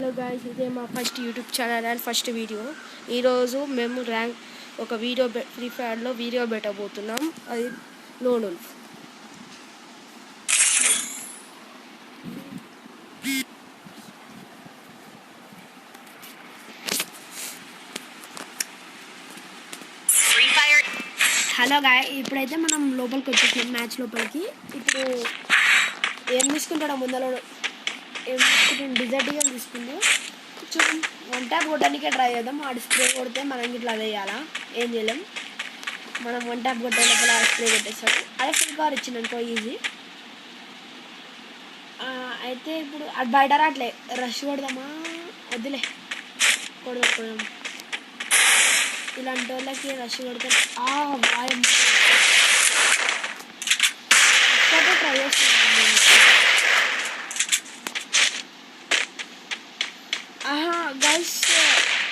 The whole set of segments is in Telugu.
హలో గాయ్స్, ఇదే మా first YouTube channel and first video. ఈరోజు మేము ర్యాంక్ ఒక వీడియో ఫ్రీ ఫైర్లో వీడియో పెట్టబోతున్నాం. అది లోన్ ఉల్ఫ్. హలో గాయ్, ఇప్పుడైతే మనం లోపలికి వచ్చేసాం మ్యాచ్ లోపలికి. ఇప్పుడు ఏం తీసుకుంటాడో ముందర ఏం తీసుకుంటాం, డిజర్ట్ తీసుకుందాం. కొంచెం వన్ ట్యాప్ కొట్టడానికే ట్రై చేద్దాం. ఆ స్ప్రే కొడితే మనం ఇట్లా వేయాలా, ఏం చేయలేం. మనం వన్ ట్యాప్ కొట్టే లోపల స్ప్రే కొట్టేస్తాడు. అదే ఫుల్ కవర్ ఇచ్చింది అనుకో, ఈజీ. అయితే ఇప్పుడు అది బయట రాట్లే, రష్ కొడదామా వద్దులే, కొడదాం. ఇలాంటి వాళ్ళకి రష్ కొడితే వాయం ట్రై చేస్తున్నాను. గైస్,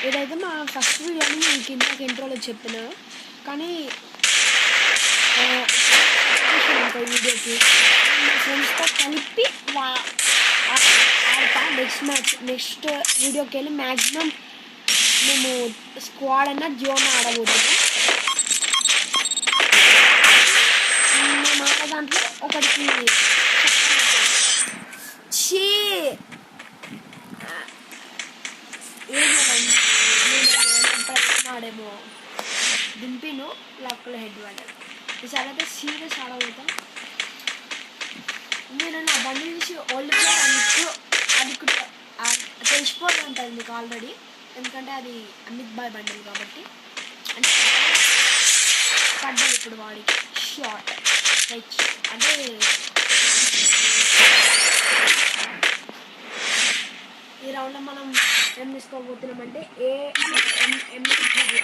ఇదైతే మా ఫస్ట్ వీడియోని నేను కింద ఇంట్రోలో చెప్పిన, కానీ వీడియోకి మా ఫ్రెండ్స్తో కలిపి నెక్స్ట్ వీడియోకి వెళ్ళి మ్యాక్సిమం మేము స్క్వాడ్ అన్న జోన్ ఆడబోతున్నాం. మేము ఆడే దాంట్లో ఒకటికి ఆడేమో దింపిను లక్కలో హెడ్ పడ్డాడు. ఈసారి అయితే సీరియస్ ఆడబోతాం. నేను నా బండి చూసి ఓల్డ్ ప్లేయర్ అది తెలిసిపోతూ ఉంటుంది మీకు ఆల్రెడీ, ఎందుకంటే అది అమిత్ బాయ్ బండిల్ కాబట్టి. అంటే పడ్డాడు ఇప్పుడు వాడికి షార్ట్ అంటే ఈ రౌండ్లో మనం ఏం తీసుకోబోతున్నామంటే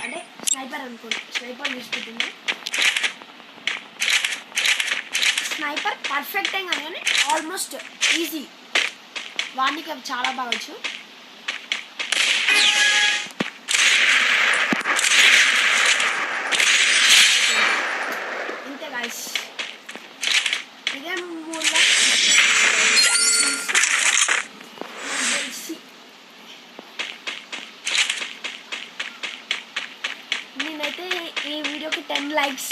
అంటే స్నైపర్ అనుకోండి. స్నైపర్ తీసుకుంటున్నాం. స్నైపర్ పర్ఫెక్ట్ ఏం కానీ ఆల్మోస్ట్ ఈజీ, వానికి అవి చాలా బాగొచ్చు. ఇంతే గాయ్స్, ఇదే మూడుగా నేనైతే ఈ వీడియోకి 10 likes,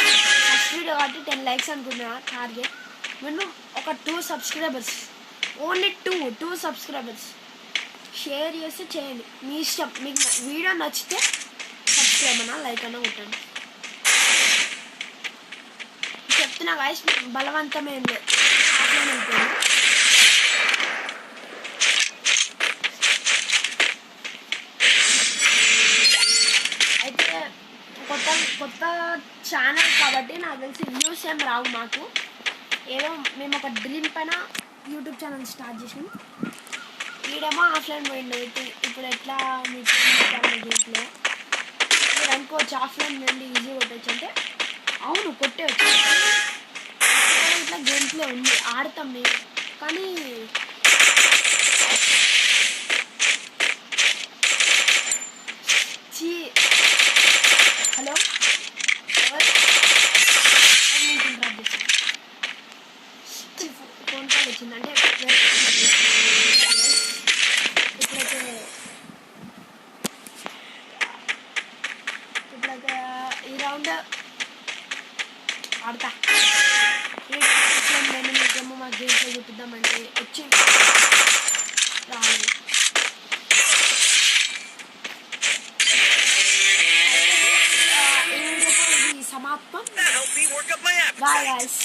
ఫస్ట్ వీడియో కాబట్టి 10 likes అనుకున్నా టార్గెట్. మినిమం ఒక 2 subscribers, ఓన్లీ 2 subscribers షేర్ చేస్తే చేయండి, మీ ఇష్టం. మీకు వీడియో నచ్చితే సబ్స్క్రైబ్ అన్నా లైక్ అన్నా కొట్టండి. చెప్తున్నా గాయ్స్, బలవంతమేం లేదు, అట్లనే ఉంటుంది. అయితే కొత్త ఛానల్ కాబట్టి నాకు తెలిసి వ్యూస్ ఏం రావు మాకు. ఏదో మేము ఒక డ్రీమ్ పైన యూట్యూబ్ ఛానల్ స్టార్ట్ చేసాం. వీడేమో ఆఫ్లైన్ పోయిండు. ఇప్పుడు ఎట్లా మీకు గేమ్లో మీరు అనుకోవచ్చు ఆఫ్లైన్ నుండి ఈజీ కొట్టచ్చు అంటే, అవును కొట్టేవచ్చు. ఇట్లా గేమ్ ప్లే ఉంది, ఆడతాం మేము. కానీ హలో ఫోన్ కాల్ వచ్చిందంటే ఇప్పుడైతే ఈ రౌండ్ ఆడతా. మీకేమో మా గేమ్లో చూపిద్దామంటే వచ్చి రావాలి. సమాప్తం. Bye guys.